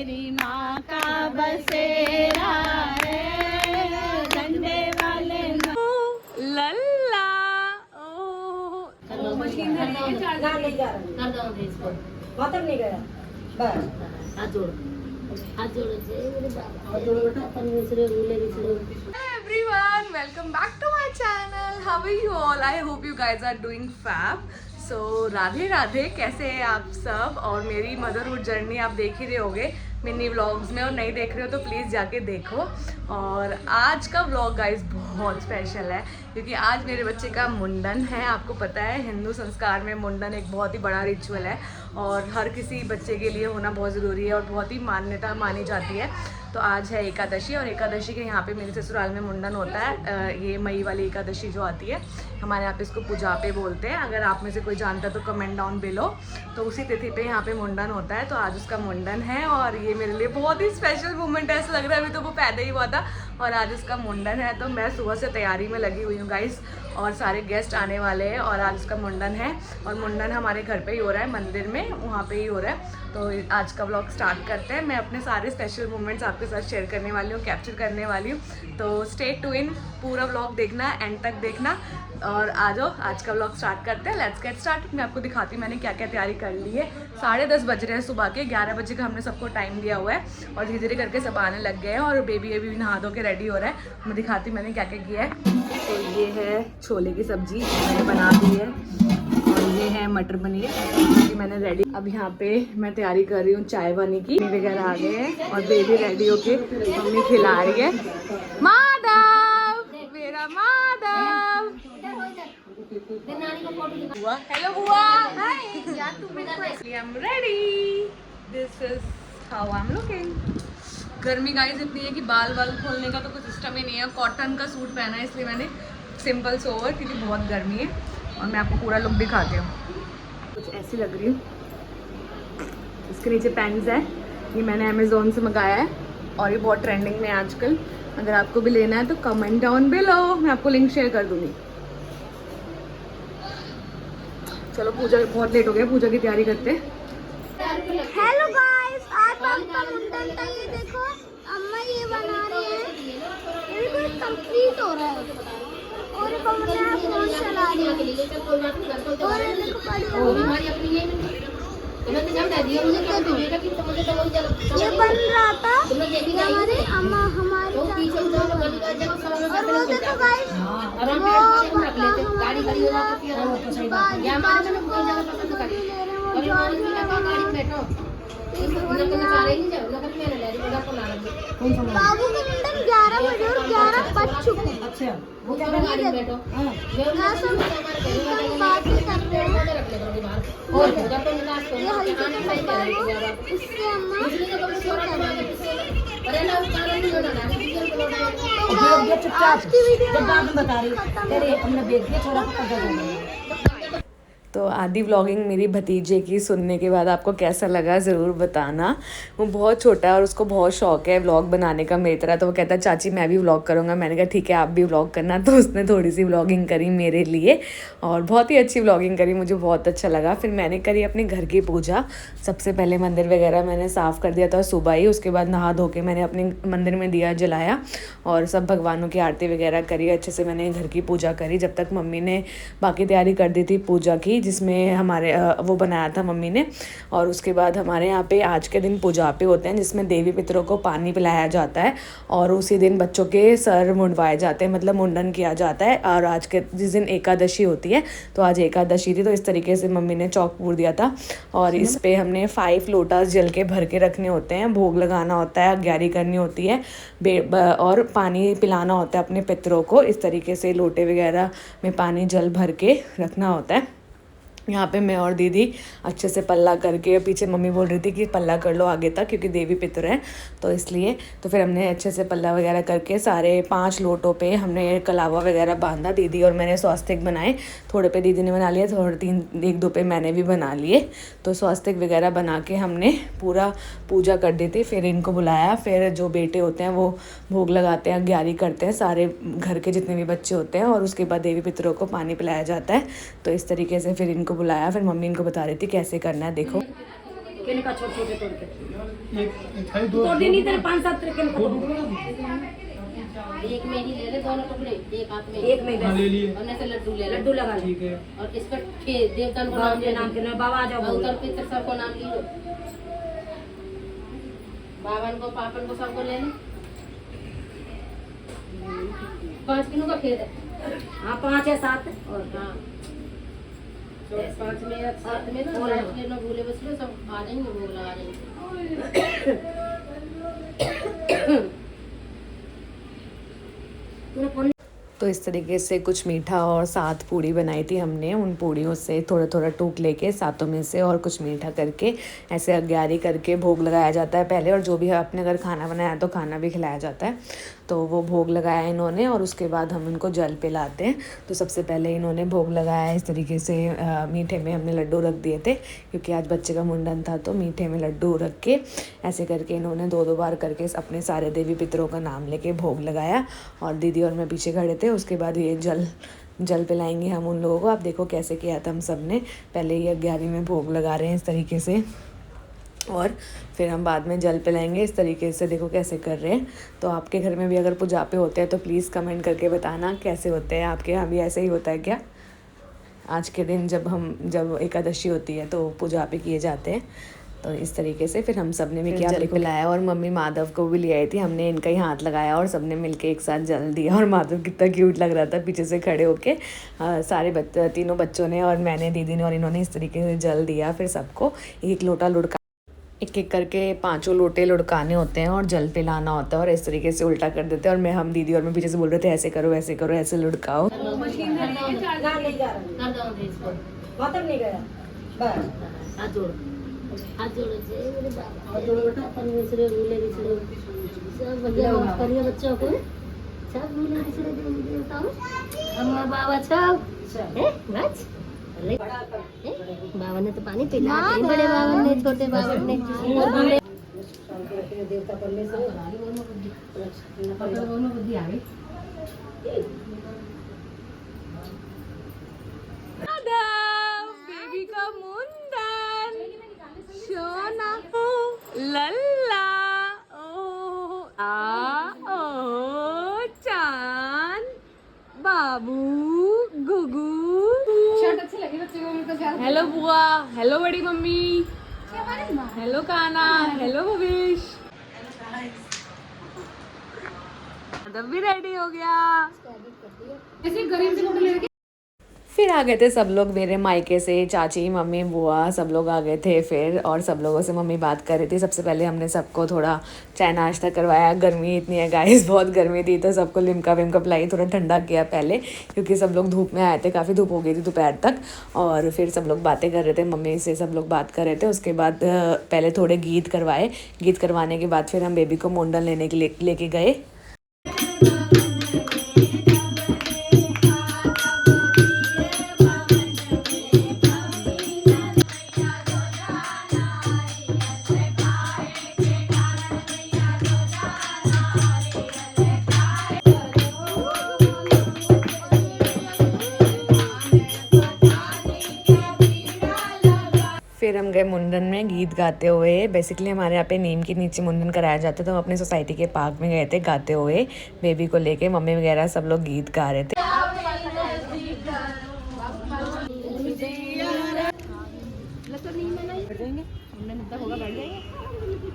मेरी माँ का बसेरा है, झंडे वाले लल्ला। ओ मशीन है, खत्म नहीं गया बस। हाथ जोड़ो, हाथ जोड़ो मेरे बाबा, हाथ जोड़ो बेटा, अपन दूसरे भूले दूसरे। Everyone, welcome back to my channel. How are you all? I hope you guys are doing fab. So Radhe Radhe, कैसे हैं आप सब? और मेरी मदरहुड जर्नी आप देख ही रहे होगे मिनी व्लॉग्स में, और नहीं देख रहे हो तो प्लीज़ जाके देखो। और आज का व्लॉग गाइस बहुत स्पेशल है क्योंकि आज मेरे बच्चे का मुंडन है। आपको पता है हिंदू संस्कार में मुंडन एक बहुत ही बड़ा रिचुअल है और हर किसी बच्चे के लिए होना बहुत ज़रूरी है और बहुत ही मान्यता मानी जाती है। तो आज है एकादशी और एकादशी के यहाँ पे मेरे ससुराल में मुंडन होता है। ये मई वाली एकादशी जो आती है, हमारे यहाँ पे इसको पूजा पे बोलते हैं। अगर आप में से कोई जानता है तो कमेंट डाउन बिलो। तो उसी तिथि पे यहाँ पे मुंडन होता है, तो आज उसका मुंडन है और ये मेरे लिए बहुत ही स्पेशल मोमेंट है। ऐसा लग रहा है अभी तो वो पैदा ही हुआ था और आज उसका मुंडन है। तो मैं सुबह से तैयारी में लगी हुई हूँ गाइस, और सारे गेस्ट आने वाले हैं और आज उसका मुंडन है। और मुंडन हमारे घर पे ही हो रहा है, मंदिर में, वहाँ पे ही हो रहा है। तो आज का व्लॉग स्टार्ट करते हैं। मैं अपने सारे स्पेशल मोमेंट्स आपके साथ शेयर करने वाली हूँ, कैप्चर करने वाली हूँ। तो स्टे ट्यून, पूरा व्लॉग देखना, एंड तक देखना। और आ जाओ, आज का व्लॉग स्टार्ट करते हैं। Let's get start. मैं आपको दिखाती हूँ मैंने क्या क्या तैयारी कर ली है। 10:30 बज रहे हैं सुबह के, 11 बजे का हमने सबको टाइम दिया हुआ है और धीरे धीरे करके सब आने लग गए हैं और बेबी अभी नहा धो के रेडी हो रहा है। मैं दिखाती हूँ मैंने क्या क्या किया है। तो ये है छोले की सब्जी मैंने बना दी है और ये है मटर पनीर कि मैंने रेडी। अब यहाँ पे मैं तैयारी कर रही हूँ चाय पानी की, वगैरह आ गए हैं और बेबी रेडी होके मम्मी खिला रही है। माधव, मेरा माधव। बुआ, हेलो बुआ। I am ready, this is how I am looking. गर्मी गाइस इतनी है कि बाल खोलने का तो कुछ सिस्टम ही नहीं है। कॉटन का सूट पहना है इसलिए मैंने, सिंपल सोवर, क्योंकि बहुत गर्मी है। और मैं आपको पूरा लुक दिखाती हूँ, कुछ ऐसी लग रही हूँ। इसके नीचे पैंट्स है, ये मैंने अमेज़ोन से मंगाया है और ये बहुत ट्रेंडिंग में है आजकल। अगर आपको भी लेना है तो कमेंट डाउन बिलो, मैं आपको लिंक शेयर कर दूँगी। चलो पूजा, बहुत लेट हो गया, पूजा की तैयारी करते हैं। हेलो गाइस, आज आपका मुंडन था। ये देखो अम्मा ये बना रही है, ये देखो कंप्लीट हो रहा है और कमरा फोन चला रही है और ये देखो ये बन रहा था। हमारे अम्मा हमारे और वो देखो गाइस, बाबू का मुंडन 11 बजे और 11 बज चुके हैं। अच्छा, वो क्या बात कर रहे हैं? इससे अम्मा आज की वीडियो बता रही हमने देख लिया, छोरा को तो आधी व्लॉगिंग मेरी भतीजे की सुनने के बाद आपको कैसा लगा ज़रूर बताना। वो बहुत छोटा है और उसको बहुत शौक है व्लॉग बनाने का मेरी तरह। तो वो कहता है चाची मैं भी व्लॉग करूँगा। मैंने कहा ठीक है आप भी व्लॉग करना। तो उसने थोड़ी सी व्लॉगिंग करी मेरे लिए और बहुत ही अच्छी व्लॉगिंग करी, मुझे बहुत अच्छा लगा। फिर मैंने करी अपने घर की पूजा। सबसे पहले मंदिर वगैरह मैंने साफ़ कर दिया था सुबह ही। उसके बाद नहा धो के मैंने अपने मंदिर में दिया जलाया और सब भगवानों की आरती वगैरह करी। अच्छे से मैंने घर की पूजा करी जब तक मम्मी ने बाकी तैयारी कर दी थी पूजा की, जिसमें हमारे वो बनाया था मम्मी ने। और उसके बाद हमारे यहाँ पे आज के दिन पूजा पे होते हैं जिसमें देवी पितरों को पानी पिलाया जाता है और उसी दिन बच्चों के सर मुंडवाए जाते हैं, मतलब मुंडन किया जाता है। और आज के जिस दिन एकादशी होती है, तो आज एकादशी थी, तो इस तरीके से मम्मी ने चौक पूर दिया था। और इस पे हमने 5 लोटास जल के भर के रखने होते हैं, भोग लगाना होता है, अग्यारी करनी होती है और पानी पिलाना होता है अपने पितरों को। इस तरीके से लोटे वगैरह में पानी जल भर के रखना होता है। यहाँ पे मैं और दीदी अच्छे से पल्ला करके, पीछे मम्मी बोल रही थी कि पल्ला कर लो आगे तक क्योंकि देवी पितर हैं, तो इसलिए तो फिर हमने अच्छे से पल्ला वगैरह करके सारे 5 लोटों पे हमने कलावा वगैरह बांधा। दीदी और मैंने स्वास्तिक बनाए, थोड़े पे दीदी ने बना लिए, थोड़े 1-2 पे मैंने भी बना लिए। तो स्वास्तिक वगैरह बना के हमने पूरा पूजा कर दी थी। फिर इनको बुलाया, फिर जो बेटे होते हैं वो भोग लगाते हैं, अग्यारी करते हैं, सारे घर के जितने भी बच्चे होते हैं, और उसके बाद देवी पितरों को पानी पिलाया जाता है। तो इस तरीके से फिर इनको बुलाया। फिर मम्मी इनको बता रही थी कैसे करना है, देखो। केले का छोटे छोटे तोड़ के तोड़ दी नहीं तेरे 5-7 केले का तोड़। एक में ही ले ले दोनों टुकड़े, एक हाथ में एक में हाँ, ले लिए। और ऐसे लड्डू ले ले। लड्डू लगा ले। ठीक है। और इसका देवता को बाबा नाम के ले नाम के नाम बाबा आ जाओ बोलो। अंकल पितर सबको नाम लीजिए, बावन को पापन को सबको ले ले। 5 किलो का खेत है। हाँ 5 या 7 और हाँ 5 में या 7 में ना लाइट के ना भूले बसले सब आ जाएंगे, भोग लगा देंगे। तो इस तरीके से कुछ मीठा और 7 पूड़ी बनाई थी हमने। उन पूड़ियों से थोड़ा थोड़ा टूक लेके सातों में से और कुछ मीठा करके ऐसे अग्यारी करके भोग लगाया जाता है पहले। और जो भी अपने घर खाना बनाया तो खाना भी खिलाया जाता है। तो वो भोग लगाया इन्होंने और उसके बाद हम इनको जल पिलाते हैं। तो सबसे पहले इन्होंने भोग लगाया इस तरीके से। मीठे में हमने लड्डू रख दिए थे क्योंकि आज बच्चे का मुंडन था, तो मीठे में लड्डू रख के ऐसे करके इन्होंने 2-2 बार करके अपने सारे देवी पितरों का नाम लेके भोग लगाया। और दीदी और मैं पीछे खड़े थे। उसके बाद ये जल पिलाएंगे हम उन लोगों को। आप देखो कैसे किया था हम सब ने। पहले ये 11 में भोग लगा रहे हैं इस तरीके से और फिर हम बाद में जल पिलाएंगे इस तरीके से। देखो कैसे कर रहे हैं। तो आपके घर में भी अगर पूजा पे होते हैं तो प्लीज़ कमेंट करके बताना कैसे होते हैं। आपके यहाँ भी ऐसे ही होता है क्या? आज के दिन जब एकादशी होती है तो पूजा पे किए जाते हैं। तो इस तरीके से फिर हम सब ने भी क्या जल पिलाया। और मम्मी माधव को भी ले आई थी, हमने इनका ही हाथ लगाया और सबने मिलके एक साथ जल दिया। और माधव कितना क्यूट लग रहा था पीछे से खड़े होके। सारे तीनों बच्चों ने और मैंने, दीदी ने और इन्होंने इस तरीके से जल दिया। फिर सबको एक लोटा लुढ़का, एक करके 5 लोटे लुढ़काने होते हैं और जल पिलाना होता है। और इस तरीके से उल्टा कर देते हैं। और हम दीदी और मैं पीछे से बोल रहे थे ऐसे करो ऐसे करो, ऐसे लुढ़काओ। ना नहीं जा रहा कर दो इसको, खत्म नहीं गया बस। हाथ जोड़ो जय मेरे बाबा। हाथ जोड़ो बेटा। अपन दूसरे रूले बिछड़े सब बढ़िया माफ करिए बच्चों को। सब रूले बिछड़े देवताओं अम्मा बाबा सब है बच। बाबा ने तो पानी पिला दिया, बड़े बाबा ने, छोटे बाबा ने। देवता परमेश्वर बुद्धि आ गई। बेबी का मुंडन सोना लल्ला ओ चांद बाबू गुगू। हेलो बुआ, हेलो बड़ी मम्मी, हेलो काना, हेलो भविष। माधव भी रेडी हो गया। फिर आ गए थे सब लोग मेरे मायके से, चाची मम्मी बुआ सब लोग आ गए थे फिर। और सब लोगों से मम्मी बात कर रही थी। सबसे पहले हमने सबको थोड़ा चाय नाश्ता करवाया। गर्मी इतनी है गाइस, बहुत गर्मी थी तो सबको लिमका विमका पिलाई, थोड़ा ठंडा किया पहले क्योंकि सब लोग धूप में आए थे, काफ़ी धूप हो गई थी दोपहर तक। और फिर सब लोग बातें कर रहे थे, मम्मी से सब लोग बात कर रहे थे। उसके बाद पहले थोड़े गीत करवाए। गीत करवाने के बाद फिर हम बेबी को मुंडन लेने के लिए लेके गए। फिर हम गए मुंडन में गीत गाते हुए। बेसिकली हमारे यहाँ पे नीम के नीचे मुंडन कराया जाता है, तो हम अपने सोसाइटी के पार्क में गए थे गाते हुए। बेबी को लेके मम्मी वगैरह सब लोग गीत गा रहे थे।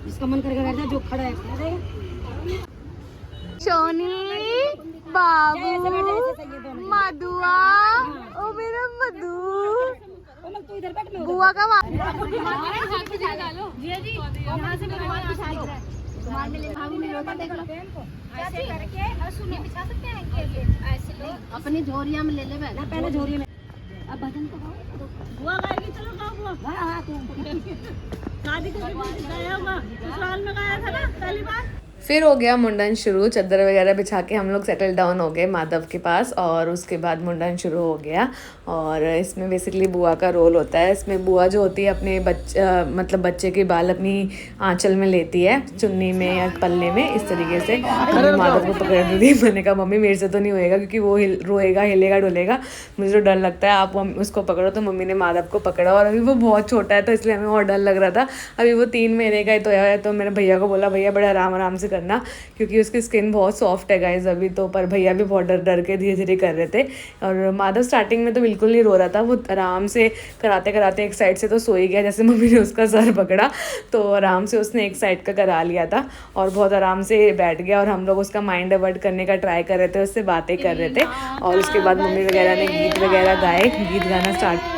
जिसका मन करेगा बैठ जा, जो खड़ा है सोनी बाबू मधुआ ओ मेरा मधु बुआ का अपनी झोरिया में ले ले बैठ। पहले झोरी में। अब भजन तो गाओ। बुआ गाएगी, चलो गाओ बुआ। शादी के दिन गाया हुआ, ससुराल में गाया था ना पहली बार। फिर हो गया मुंडन शुरू, चादर वगैरह बिछा के हम लोग सेटल डाउन हो गए माधव के पास और उसके बाद मुंडन शुरू हो गया। और इसमें बेसिकली बुआ का रोल होता है। इसमें बुआ जो होती है अपने मतलब बच्चे के बाल अपनी आंचल में लेती है, चुन्नी में या पल्ले में, इस तरीके से माधव को पकड़ दी। मैंने कहा मम्मी मेरे से तो नहीं होएगा क्योंकि वो रोएगा, हिलेगा डुलेगा, मुझे तो डर लगता है, आप उसको पकड़ो। तो मम्मी ने माधव को पकड़ा और अभी वो बहुत छोटा है तो इसलिए हमें और डर लग रहा था। अभी वो 3 महीने का ही तो है, तो मेरे भैया को बोला भैया बड़े आराम आराम से करना क्योंकि उसकी स्किन बहुत सॉफ्ट है गाइज अभी तो। पर भैया भी बहुत डर डर के धीरे धीरे कर रहे थे। और माधव स्टार्टिंग में तो बिल्कुल नहीं रो रहा था, वो आराम से कराते कराते एक साइड से तो सो ही गया। जैसे मम्मी ने उसका सर पकड़ा तो आराम से उसने एक साइड का करा लिया था और बहुत आराम से बैठ गया। और हम लोग उसका माइंड डाइवर्ट करने का ट्राई कर रहे थे, उससे बातें कर रहे थे। और उसके बाद मम्मी वगैरह ने गीत वगैरह गाए, गीत गाना स्टार्ट।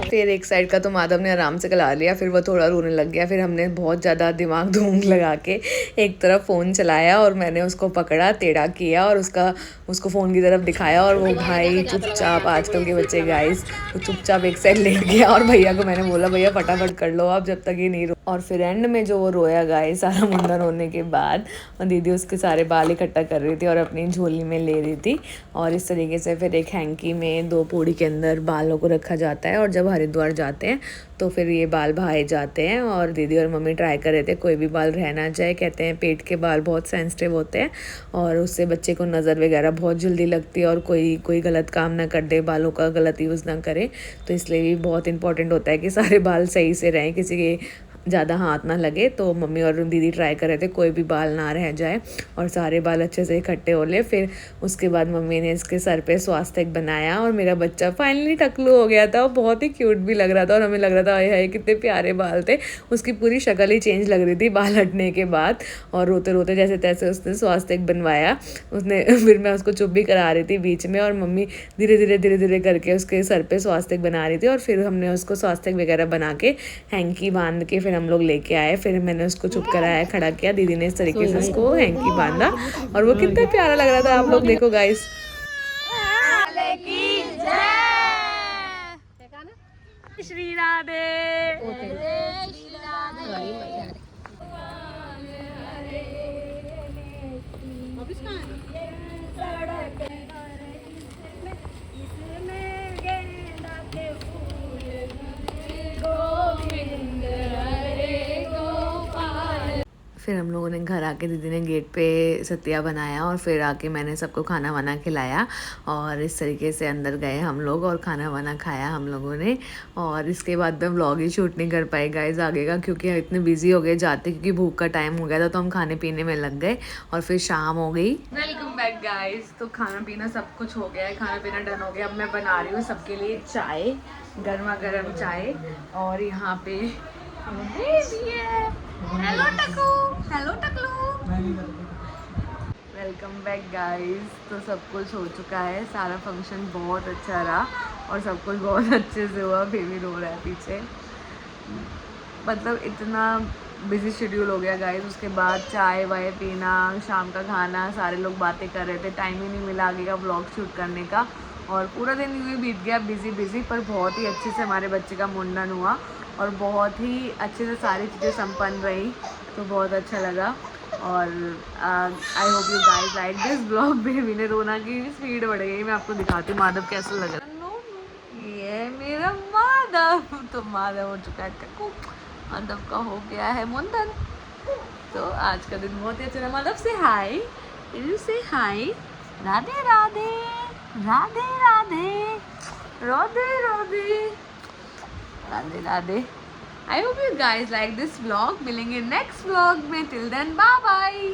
फिर एक साइड का तो माधव ने आराम से करा लिया, फिर वो थोड़ा रोने लग गया। फिर हमने बहुत ज़्यादा दिमाग धूम लगा के एक तरफ फ़ोन चलाया और मैंने उसको पकड़ा, टेढ़ा किया और उसको फ़ोन की तरफ दिखाया। और वो भाई चुपचाप, आजकल के बच्चे गाइस, वो चुपचाप एक साइड लेट गया। और भैया को मैंने बोला भैया फटाफट कर लो आप जब तक ये नहीं रो। और फिर एंड में जो वो रोया गाइस सारा मुंडन होने के बाद, और दीदी उसके सारे बाल इकट्ठा कर रही थी और अपनी झोली में ले रही थी। और इस तरीके से फिर एक हैंकी में 2 पूड़ी के अंदर बालों को रखा जाता है और जब हरिद्वार जाते हैं तो फिर ये बाल बहाए जाते हैं। और दीदी और मम्मी ट्राई कर रहे थे कोई भी बाल रह ना जाए। कहते हैं पेट के बाल बहुत सेंसिटिव होते हैं और उससे बच्चे को नज़र वगैरह बहुत जल्दी लगती है और कोई गलत काम ना कर दे, बालों का गलत यूज़ ना करे। तो इसलिए भी बहुत इंपॉर्टेंट होता है कि सारे बाल सही से रहें, किसी के ज़्यादा हाथ ना लगे। तो मम्मी और दीदी ट्राई कर रहे थे कोई भी बाल ना रह जाए और सारे बाल अच्छे से इकट्ठे हो ले। फिर उसके बाद मम्मी ने इसके सर पे स्वास्तिक बनाया और मेरा बच्चा फाइनली टकलू हो गया था। वो बहुत ही क्यूट भी लग रहा था और हमें लग रहा था हाय कितने प्यारे बाल थे। उसकी पूरी शक्ल ही चेंज लग रही थी बाल हटने के बाद। और रोते रोते जैसे तैसे उसने स्वास्तिक बनवाया उसने। फिर मैं उसको चुप भी करा रही थी बीच में और मम्मी धीरे धीरे करके उसके सर पे स्वास्तिक बना रही थी। और फिर हमने उसको स्वास्तिक वगैरह बना के हैंकी बांध के फिर हम लोग लेके आए। फिर मैंने उसको चुप कराया, खड़ा किया, दीदी ने इस तरीके से उसको हैंकी बांधा और वो कितना प्यारा लग रहा था। आप लोग देखो गाइस। श्री राधे। फिर हम लोगों ने घर आके दीदी ने गेट पे सतिया बनाया और फिर आके मैंने सबको खाना वाना खिलाया। और इस तरीके से अंदर गए हम लोग और खाना वाना खाया हम लोगों ने। और इसके बाद मैं व्लॉग ही शूट नहीं कर पाई गाइस आगे का, क्योंकि इतने बिजी हो गए जाते, क्योंकि भूख का टाइम हो गया था तो हम खाने पीने में लग गए और फिर शाम हो गई। Welcome back guys. तो खाना पीना सब कुछ हो गया है, खाना पीना डन हो गया। अब मैं बना रही हूँ सबके लिए चाय, गर्मा गर्म चाय। और यहाँ पे हेलो टकू, हेलो टकलू, वेलकम बैक गाइस। तो सब कुछ हो चुका है, सारा फंक्शन बहुत अच्छा रहा और सब कुछ बहुत अच्छे से हुआ। बेबी रो रहा है पीछे, मतलब इतना बिजी शेड्यूल हो गया गाइस। उसके बाद चाय वाय पीना, शाम का खाना, सारे लोग बातें कर रहे थे, टाइम ही नहीं मिला आगे का व्लॉग शूट करने का। और पूरा दिन यूँ ही बीत गया बिजी, पर बहुत ही अच्छे से हमारे बच्चे का मुंडन हुआ और बहुत ही अच्छे से सारी चीज़ें संपन्न रही, तो बहुत अच्छा लगा। और I hope you guys like this blog. Baby ने रोना की स्पीड बढ़ गई। मैं आपको दिखाती हूँ माधव कैसा लग रहा है। ये मेरा माधव, तो माधव हो चुका है टकू, माधव का हो गया है मुंडन। तो आज का दिन बहुत ही अच्छा रहा। माधव से हाय, से हाय, Radhe Radhe, Radhe Radhe, Radhe Radhe, Radhe Radhe. I hope you guys like this vlog. मिलेंगे next vlog में। Till then, bye bye.